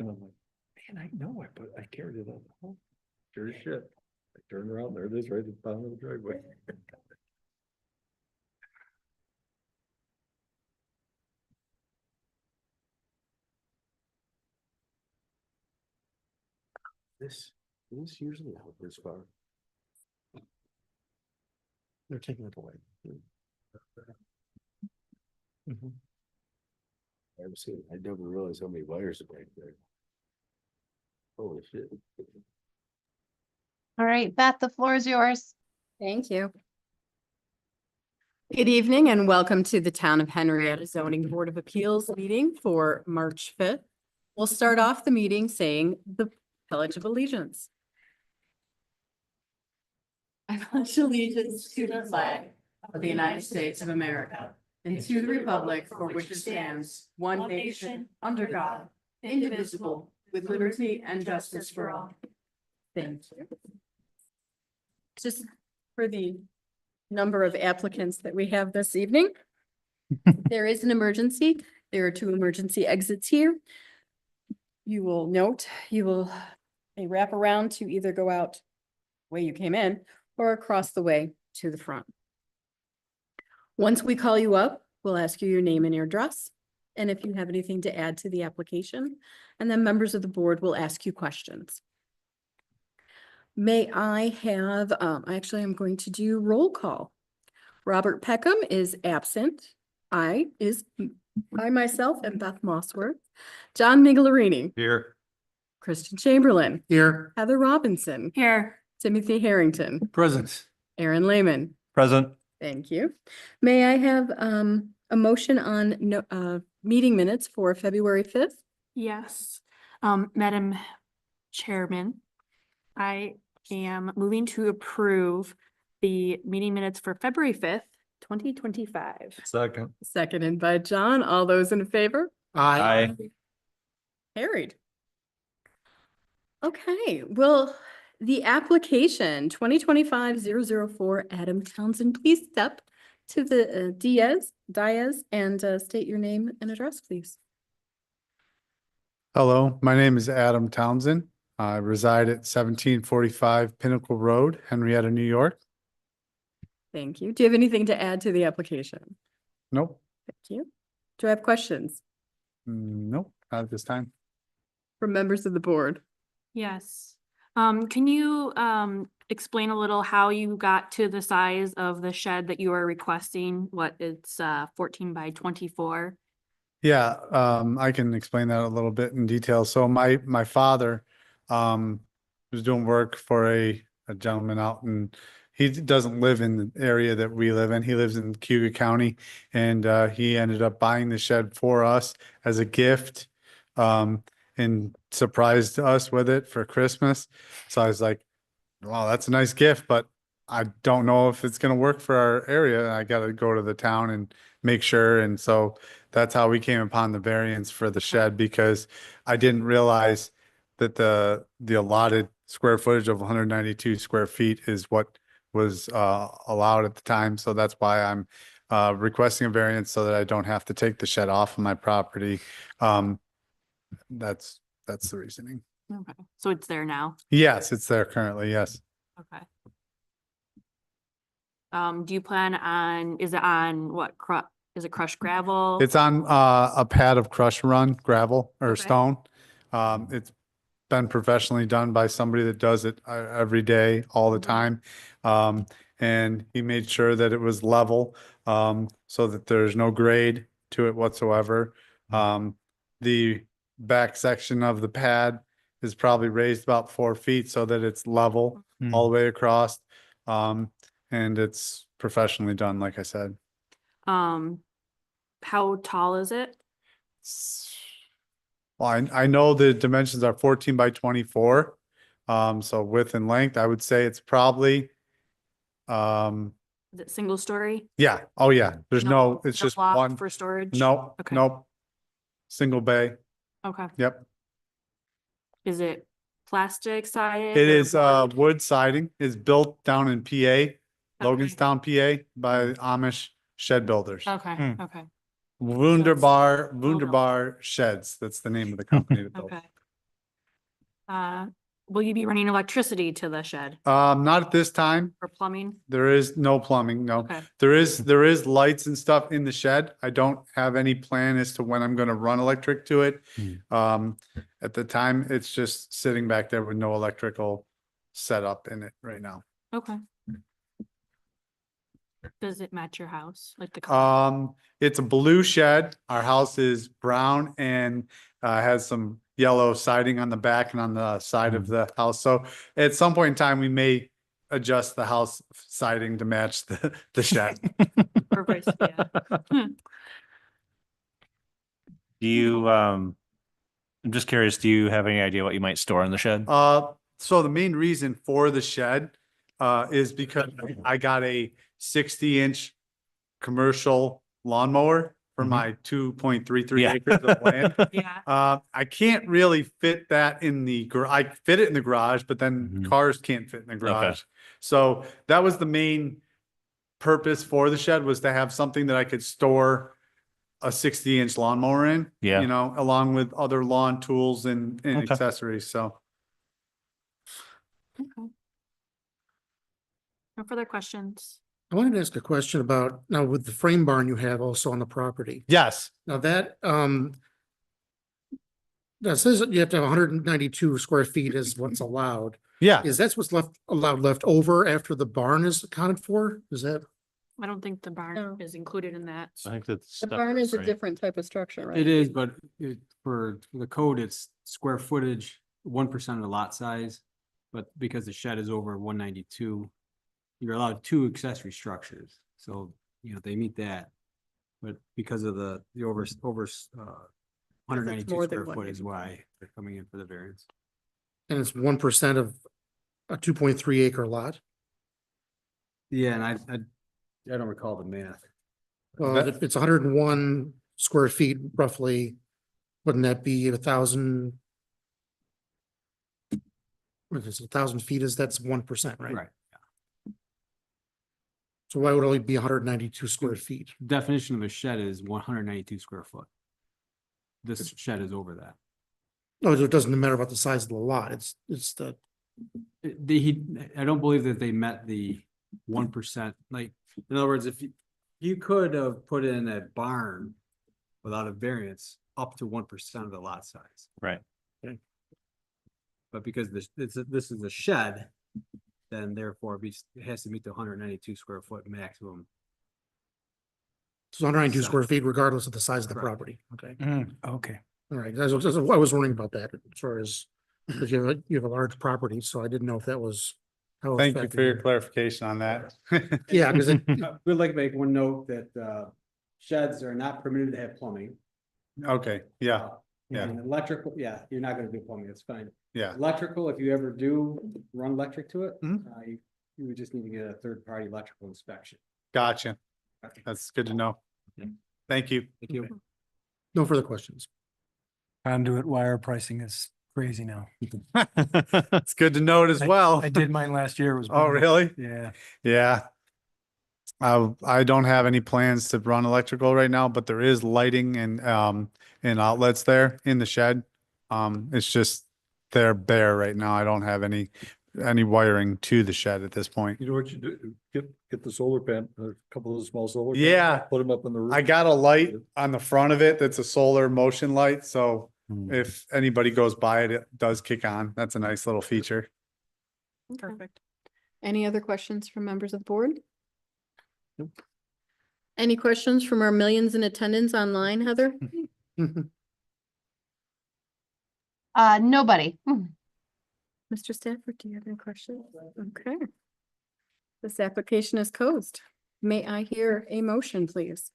And I'm like, man, I know it, but I carried it on home. Sure as shit. I turned around, there it is, right at the bottom of the driveway. This usually out this far. They're taking it away. I never realized how many wires are right there. Holy shit. All right, Beth, the floor is yours. Thank you. Good evening and welcome to the Town of Henrietta Zoning Board of Appeals meeting for March 5th. We'll start off the meeting saying the Pledge of Allegiance. I pledge allegiance to the flag of the United States of America and to the republic for which it stands, one nation, under God, indivisible, with liberty and justice for all. Thank you. Just for the number of applicants that we have this evening. There is an emergency. There are 2 emergency exits here. You will note, they wrap around to either go out the way you came in or across the way to the front. Once we call you up, we'll ask you your name and your address, and if you have anything to add to the application, and then members of the board will ask you questions. May I have, actually, I'm going to do roll call. Robert Peckham is absent. I myself and Beth Mossworth. John Miglerini. Here. Kristen Chamberlain. Here. Heather Robinson. Here. Timothy Harrington. Present. Aaron Lehman. Present. Thank you. May I have a motion on meeting minutes for February 5th? Yes, Madam Chairman, I am moving to approve the meeting minutes for February 5th, 2025. Second. Seconded by John. All those in favor? Aye. Carried. Okay, well, the application 2025-004 Adam Townsend, please step to the dais and state your name and address, please. Hello, my name is Adam Townsend. I reside at 1745 Pinnacle Road, Henrietta, New York. Thank you. Do you have anything to add to the application? Nope. Thank you. Do I have questions Nope, not at this time. from members of the board? Yes. Can you explain a little how you got to the size of the shed that you are requesting? What it's 14 by 24? Yeah, I can explain that a little bit in detail. So my father was doing work for a gentleman out, and he doesn't live in the area that we live in. He lives in Cuyahoga County, and he ended up buying the shed for us as a gift, and surprised us with it for Christmas. So I was like, wow, that's a nice gift, but I don't know if it's going to work for our area. I got to go to the town and make sure. And so that's how we came upon the variance for the shed, because I didn't realize that the allotted square footage of 192 square feet is what was allowed at the time. So that's why I'm requesting a variance, so that I don't have to take the shed off of my property. That's the reasoning. Okay, so it's there now. Yes, it's there currently. Yes. Okay. Do you plan on, is it on what, is it crushed gravel? It's on a pad of crush run gravel or Okay. stone. It's been professionally done by somebody that does it every day, all the time. And he made sure that it was level, so that there's no grade to it whatsoever. The back section of the pad is probably raised about 4 feet so that it's level all the way across. And it's professionally done, like I said. How tall is it? Well, I know the dimensions are 14 by 24. So width and length, I would say it's probably, Is it single story? yeah. Oh yeah. There's no, it's just loft one. for storage? No, Okay. nope. Single bay. Okay. Yep. Is it plastic sided? It or is, wood? wood siding. It's built down in PA, Loganstown, PA by Amish shed builders. Okay, okay, Wunderbar Sheds. That's the name of the company that built. okay. will you be running electricity to the shed Not at this time. or plumbing? There is no plumbing, no. Okay. There is lights and stuff in the shed. I don't have any plan as to when I'm gonna run electric to it. At the time, it's just sitting back there with no electrical setup in it right now. Okay. Does it match your house, like the color? It's a blue shed. Our house is brown and has some yellow siding on the back and on the side of the house. So at some point in time, we may adjust the house siding to match the shed. Or vice- yeah. Do you, I'm just curious, do you have any idea what you might store in the shed? So the main reason for the shed is because I got a 60-inch commercial lawnmower for Mhm. my 2.33 Yeah. acres of land. Yeah, I can't really fit that in the I fit it in the garage, but then Mhm. cars can't fit in the garage. So that was the main purpose for the shed, was to have something that I could store a 60-inch lawnmower in. Yeah. You know, along with other lawn tools and Okay. accessories. So okay. No further questions? I wanted to ask a question about, now with the frame barn you have also on the property. yes, Now that says that you have to have 192 square feet is what's allowed. yeah. Is that what's left over after the barn is accounted for? Is that? I don't think the barn No. is included in that. I think that's. The barn is a different type of structure, right? It is, but for the code, it's square footage, 1% of the lot size. But because the shed is over 192, you're allowed 2 accessory structures. So, they meet that. But because of the over 192 more than square foot is 192. why they're coming in for the variance. And it's 1% of a 2.3 acre lot? Yeah, and I don't recall the math. Well, That- if it's 101 square feet roughly, wouldn't that be 1,000? If it's 1,000 feet, that's 1%, right? Right. So why would it only be 192 square feet? Definition of a shed is 192 square foot. This shed is over that. No, it doesn't matter about the size of the lot. It's the, I don't believe that they met the 1%, like, in other words, if you could have put in a barn without a variance up to 1% of the lot size. Right. But because this is a shed, then therefore it has to meet the 192 square foot maximum. it's 192 Size. square feet regardless of the size of the Correct. property. Okay. Okay. All right. I was wondering about that as far as, because you have a large property, so I didn't know if that was. how it Thank you affected for your clarification on that. Yeah, because We'd like to make one note that sheds are not permitted to have plumbing. Okay, yeah, yeah. And electrical, yeah, you're not gonna do plumbing, it's fine. yeah. Electrical, if you ever do run electric to it, Mhm. you would just need to get a third-party electrical inspection. Gotcha. That's good to know. Thank you. Thank you. no further questions. Conduit wire pricing is crazy now. It's good to note as well. I did mine last year. It was. Oh, really? Yeah. Yeah. I don't have any plans to run electrical right now, but there is lighting and outlets there in the shed. It's just they're bare right now. I don't have any wiring to the shed at this point. You know what you do? Get the solar pan, a couple of the small solar. panels, Yeah. Put them up on the roof. I got a light on the front of it that's a solar motion light, so Hmm. if anybody goes by it, it does kick on. That's a nice little feature. Perfect. Any other questions from members of the board? Any questions from our millions in attendance online, Heather? Nobody. Mr. Stafford, do you have any questions? Okay. This application is closed. May I hear a motion, please?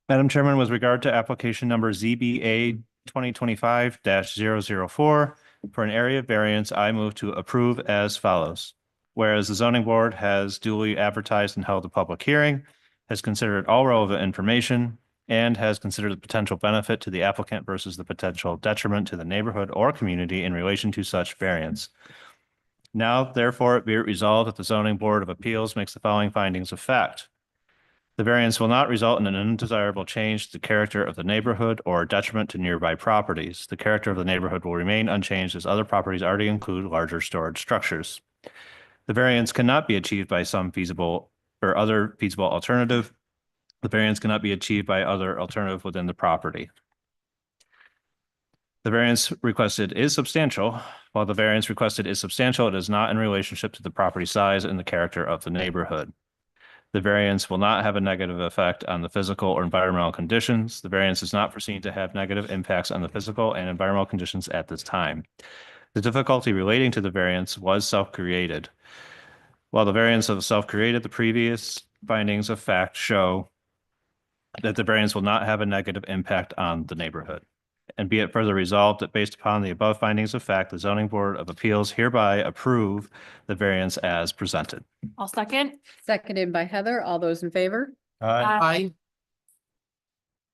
Madam Chairman, with regard to application number ZBA 2025-004 for an area variance, I move to approve as follows. Whereas the zoning board has duly advertised and held a public hearing, has considered all relevant information, and has considered the potential benefit to the applicant versus the potential detriment to the neighborhood or community in relation to such variance. Now, therefore, be it resolved that the zoning board of appeals makes the following findings of fact. The variance will not result in an undesirable change to the character of the neighborhood or detriment to nearby properties. The character of the neighborhood will remain unchanged as other properties already include larger storage structures. The variance cannot be achieved by some feasible or other feasible alternative. The variance cannot be achieved by other alternative within the property. The variance requested is substantial. While the variance requested is substantial, it is not in relationship to the property size and the character of the neighborhood. The variance will not have a negative effect on the physical or environmental conditions. The variance is not foreseen to have negative impacts on the physical and environmental conditions at this time. The difficulty relating to the variance was self-created. While the variance of self-created, the previous findings of fact show that the variance will not have a negative impact on the neighborhood. And be it further resolved that based upon the above findings of fact, the zoning board of appeals hereby approve the variance as presented. I'll second. Seconded by Heather. All those in favor? Aye.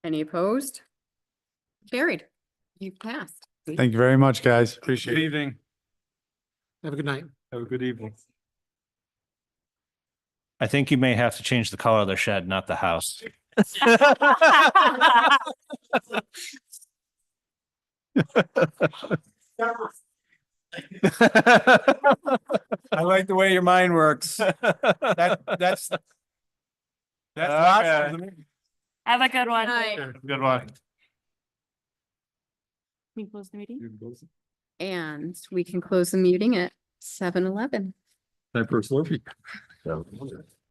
Any opposed? Carried. You passed. Thank you very much, guys. Appreciate it. evening. Have a good night. Have a good evening. I think you may have to change the color of the shed, not the house. I like the way your mind works. That's. Have a good one. Good one. We close the meeting. And we can close the meeting at 7:11. Time for a Slurpee.